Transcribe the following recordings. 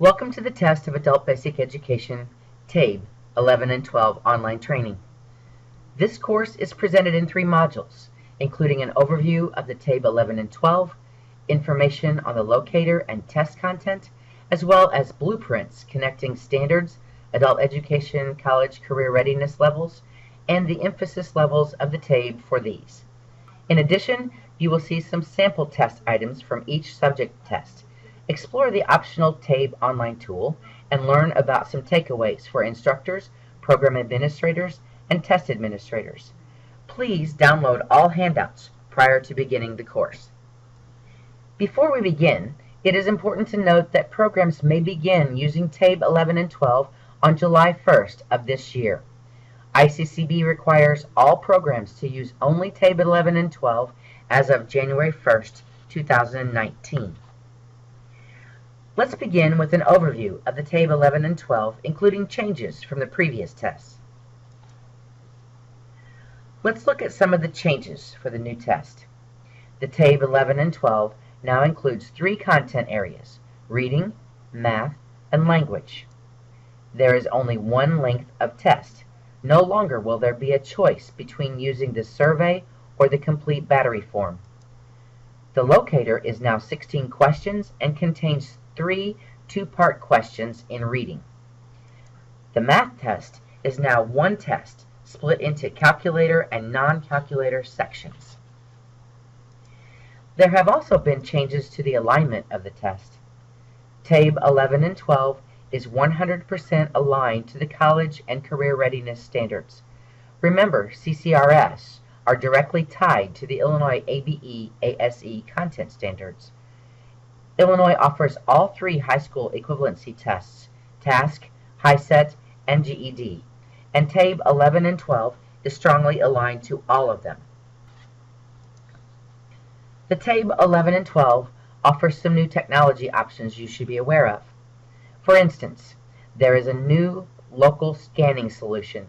Welcome to the test of Adult Basic Education, TABE 11 and 12 online training. This course is presented in 3 modules, including an overview of the TABE 11 and 12, information on the locator and test content, as well as blueprints connecting standards, adult education, college career readiness levels, and the emphasis levels of the TABE for these. In addition, you will see some sample test items from each subject test. Explore the optional TABE online tool and learn about some takeaways for instructors, program administrators, and test administrators. Please download all handouts prior to beginning the course. Before we begin, it is important to note that programs may begin using TABE 11 and 12 on July 1st of this year. ICCB requires all programs to use only TABE 11 and 12 as of January 1st, 2019. Let's begin with an overview of the TABE 11 and 12, including changes from the previous tests. Let's look at some of the changes for the new test. The TABE 11 and 12 now includes 3 content areas: reading, math, and language. There is only one length of test. No longer will there be a choice between using the survey or the complete battery form. The locator is now 16 questions and contains 3 two-part questions in reading. The math test is now one test split into calculator and non-calculator sections. There have also been changes to the alignment of the test. TABE 11 and 12 is 100% aligned to the college and career readiness standards. Remember, CCRS are directly tied to the Illinois ABE/ASE content standards. Illinois offers all 3 high school equivalency tests: TASC, HiSET, and GED, and TABE 11 and 12 is strongly aligned to all of them. The TABE 11 and 12 offers some new technology options you should be aware of. For instance, there is a new local scanning solution.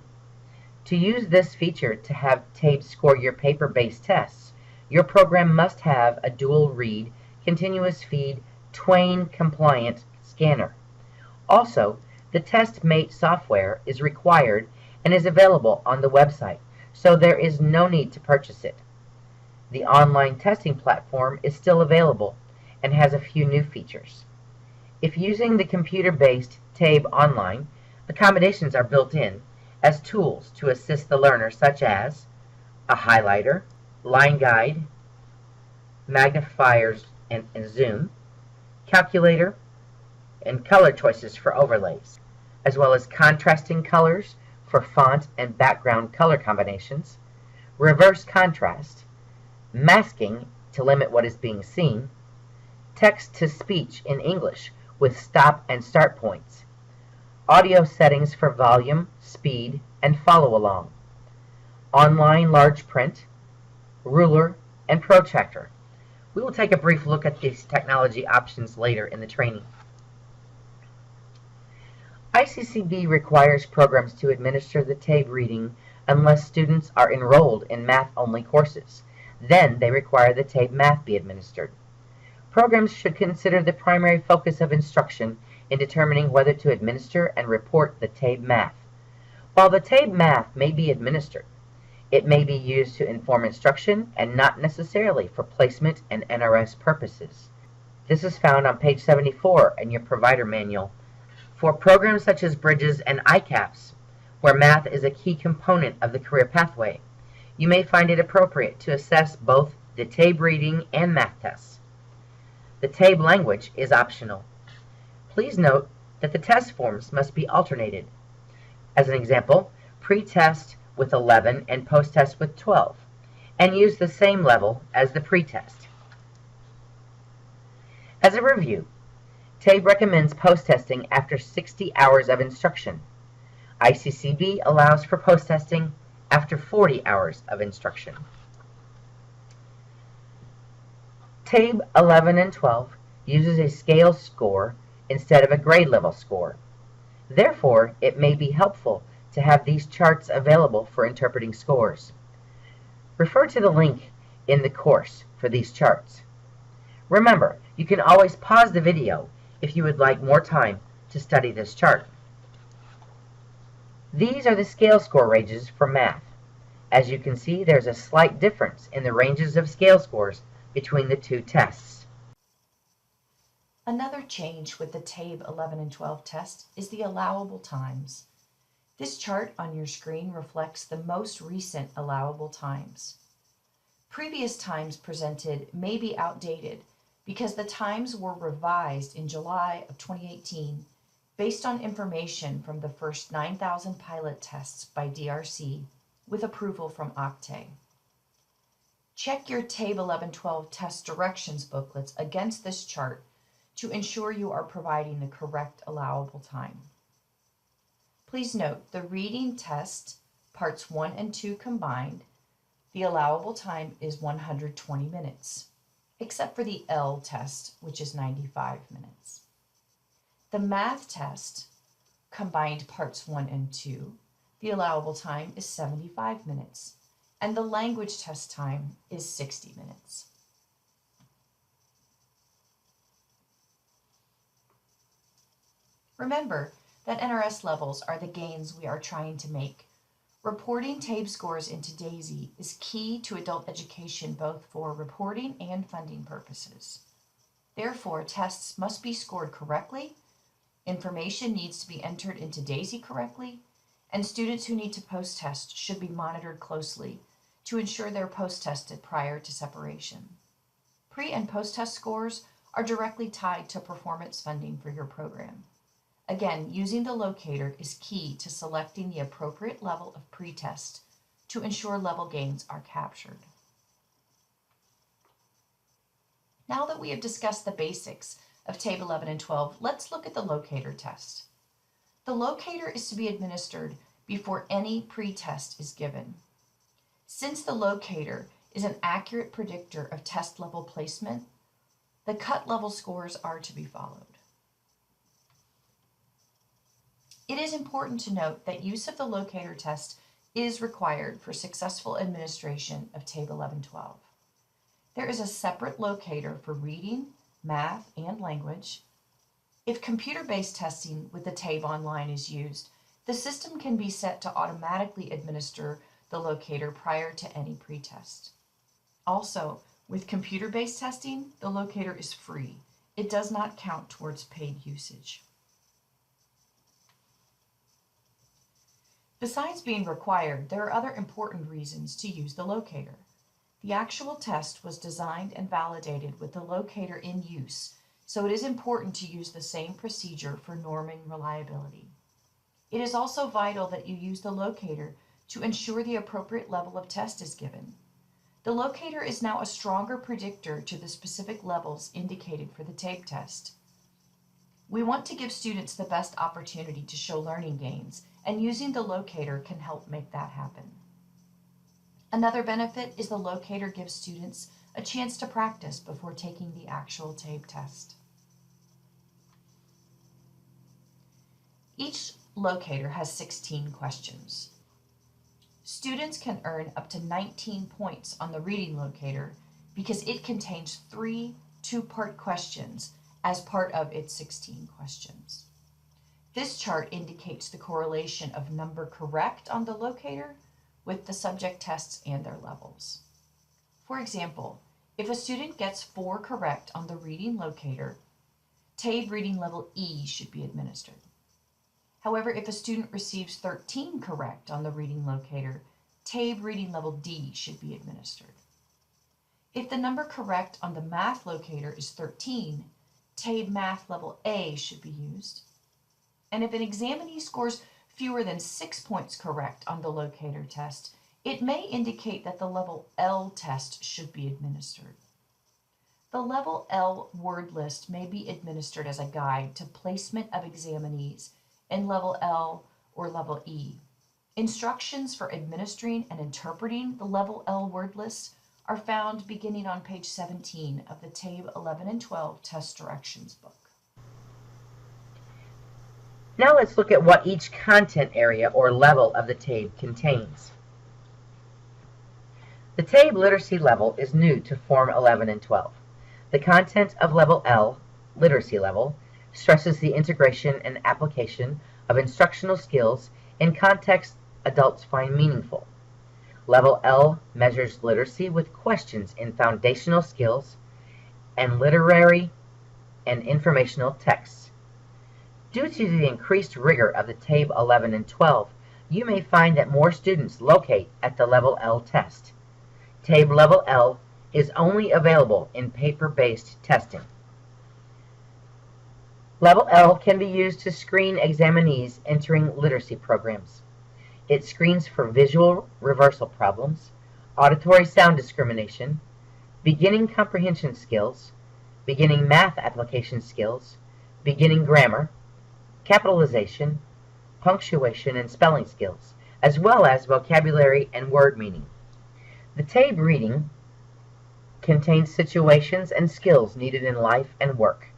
To use this feature to have TABE score your paper-based tests, your program must have a dual-read, continuous feed, Twain-compliant scanner. Also, the TestMate software is required and is available on the website, so there is no need to purchase it. The online testing platform is still available and has a few new features. If using the computer-based TABE online, accommodations are built in as tools to assist the learner, such as a highlighter, line guide, magnifiers and zoom, calculator, and color choices for overlays, as well as contrasting colors for font and background color combinations, reverse contrast, masking to limit what is being seen, text-to-speech in English with stop and start points, audio settings for volume, speed, and follow-along, online large print, ruler, and protractor. We will take a brief look at these technology options later in the training. ICCB requires programs to administer the TABE reading unless students are enrolled in math-only courses. Then they require the TABE math be administered. Programs should consider the primary focus of instruction in determining whether to administer and report the TABE math. While the TABE math may be administered, it may be used to inform instruction and not necessarily for placement and NRS purposes. This is found on page 74 in your provider manual. For programs such as Bridges and ICAPS, where math is a key component of the career pathway, you may find it appropriate to assess both the TABE reading and math tests. The TABE language is optional. Please note that the test forms must be alternated. As an example, pre-test with 11 and post-test with 12, and use the same level as the pre-test. As a review, TABE recommends post-testing after 60 hours of instruction. ICCB allows for post-testing after 40 hours of instruction. TABE 11 and 12 uses a scale score instead of a grade level score. Therefore, it may be helpful to have these charts available for interpreting scores. Refer to the link in the course for these charts. Remember, you can always pause the video if you would like more time to study this chart. These are the scale score ranges for math. As you can see, there's a slight difference in the ranges of scale scores between the two tests. Another change with the TABE 11 and 12 test is the allowable times. This chart on your screen reflects the most recent allowable times. Previous times presented may be outdated because the times were revised in July of 2018 based on information from the first 9,000 pilot tests by DRC with approval from Octave. Check your TABE 11-12 test directions booklets against this chart to ensure you are providing the correct allowable time. Please note the reading test, parts 1 and 2 combined, the allowable time is 120 minutes, except for the L test, which is 95 minutes. The math test, combined parts 1 and 2, the allowable time is 75 minutes, and the language test time is 60 minutes. Remember that NRS levels are the gains we are trying to make. Reporting TABE scores into DAISY is key to adult education both for reporting and funding purposes. Therefore, tests must be scored correctly, information needs to be entered into DAISY correctly, and students who need to post-test should be monitored closely to ensure they're post-tested prior to separation. Pre- and post-test scores are directly tied to performance funding for your program. Again, using the locator is key to selecting the appropriate level of pre-test to ensure level gains are captured. Now that we have discussed the basics of TABE 11 and 12, let's look at the locator test. The locator is to be administered before any pre-test is given. Since the locator is an accurate predictor of test level placement, the cut level scores are to be followed. It is important to note that use of the locator test is required for successful administration of TABE 11-12. There is a separate locator for reading, math, and language. If computer-based testing with the TABE Online is used, the system can be set to automatically administer the locator prior to any pretest. Also, with computer-based testing, the locator is free. It does not count towards paid usage. Besides being required, there are other important reasons to use the locator. The actual test was designed and validated with the locator in use, so it is important to use the same procedure for norming reliability. It is also vital that you use the locator to ensure the appropriate level of test is given. The locator is now a stronger predictor to the specific levels indicated for the TABE test. We want to give students the best opportunity to show learning gains, and using the locator can help make that happen. Another benefit is the locator gives students a chance to practice before taking the actual TABE test. Each locator has 16 questions. Students can earn up to 19 points on the reading locator because it contains 3 two-part questions as part of its 16 questions. This chart indicates the correlation of number correct on the locator with the subject tests and their levels. For example, if a student gets 4 correct on the reading locator, TABE reading level E should be administered. However, if a student receives 13 correct on the reading locator, TABE reading level D should be administered. If the number correct on the math locator is 13, TABE math level A should be used. And if an examinee scores fewer than 6 points correct on the locator test, it may indicate that the level L test should be administered. The level L word list may be administered as a guide to placement of examinees in level L or level E. Instructions for administering and interpreting the level L word list are found beginning on page 17 of the TABE 11 and 12 test directions book. Now let's look at what each content area or level of the TABE contains. The TABE literacy level is new to Form 11 and 12. The content of level L, literacy level, stresses the integration and application of instructional skills in contexts adults find meaningful. Level L measures literacy with questions in foundational skills and literary and informational texts. Due to the increased rigor of the TABE 11 and 12, you may find that more students locate at the Level L test. TABE Level L is only available in paper-based testing. Level L can be used to screen examinees entering literacy programs. It screens for visual reversal problems, auditory sound discrimination, beginning comprehension skills, beginning math application skills, beginning grammar, capitalization, punctuation and spelling skills, as well as vocabulary and word meaning. The TABE reading contains situations and skills needed in life and work,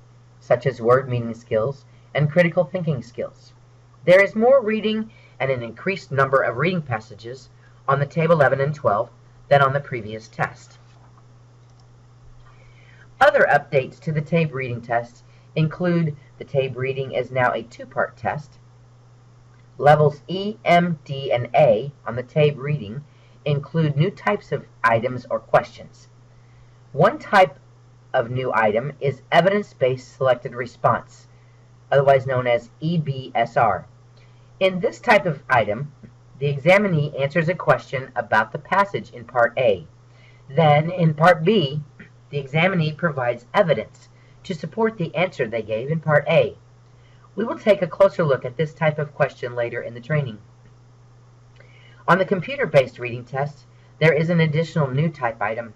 such as word meaning skills and critical thinking skills. There is more reading and an increased number of reading passages on the TABE 11 and 12 than on the previous test. Other updates to the TABE reading test include the TABE reading is now a two-part test. Levels E, M, D, and A on the TABE reading include new types of items or questions. One type of new item is evidence-based selected response, otherwise known as EBSR. In this type of item, the examinee answers a question about the passage in Part A. Then, in Part B, the examinee provides evidence to support the answer they gave in Part A. We will take a closer look at this type of question later in the training. On the computer-based reading test, there is an additional new type item.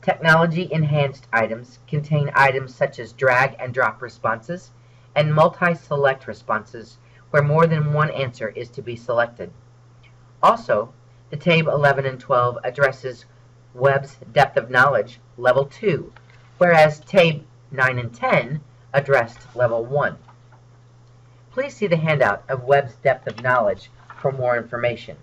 Technology-enhanced items contain items such as drag and drop responses and multi-select responses where more than one answer is to be selected. Also, the TABE 11 and 12 addresses Webb's Depth of Knowledge Level 2, whereas TABE 9 and 10 addressed Level 1. Please see the handout of Webb's Depth of Knowledge for more information.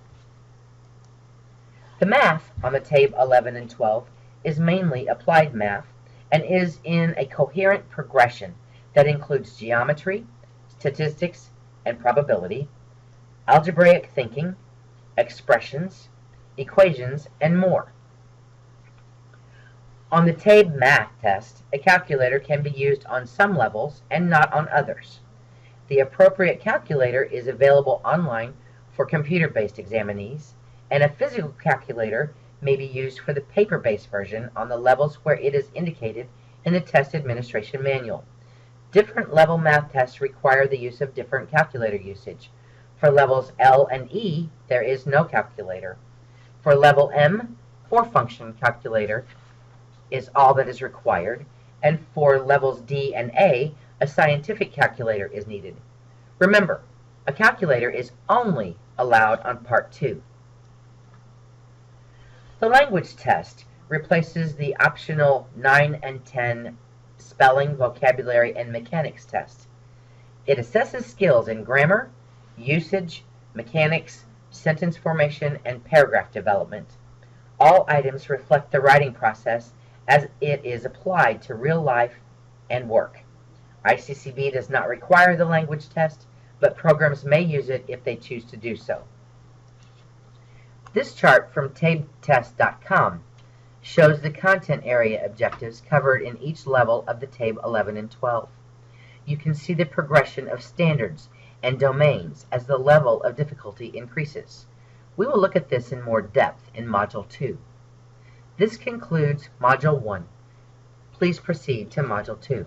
The math on the TABE 11 and 12 is mainly applied math and is in a coherent progression that includes geometry, statistics and probability, algebraic thinking, expressions, equations, and more. On the TABE math test, a calculator can be used on some levels and not on others. The appropriate calculator is available online for computer-based examinees, and a physical calculator may be used for the paper-based version on the levels where it is indicated in the test administration manual. Different level math tests require the use of different calculator usage. For levels L and E, there is no calculator. For level M, 4-function calculator is all that is required, and for levels D and A, a scientific calculator is needed. Remember, a calculator is only allowed on Part 2. The language test replaces the optional 9 and 10 spelling, vocabulary, and mechanics test. It assesses skills in grammar, usage, mechanics, sentence formation, and paragraph development. All items reflect the writing process as it is applied to real life and work. ICCB does not require the language test, but programs may use it if they choose to do so. This chart from tabetest.com shows the content area objectives covered in each level of the TABE 11 and 12. You can see the progression of standards and domains as the level of difficulty increases. We will look at this in more depth in Module 2. This concludes Module 1. Please proceed to Module 2.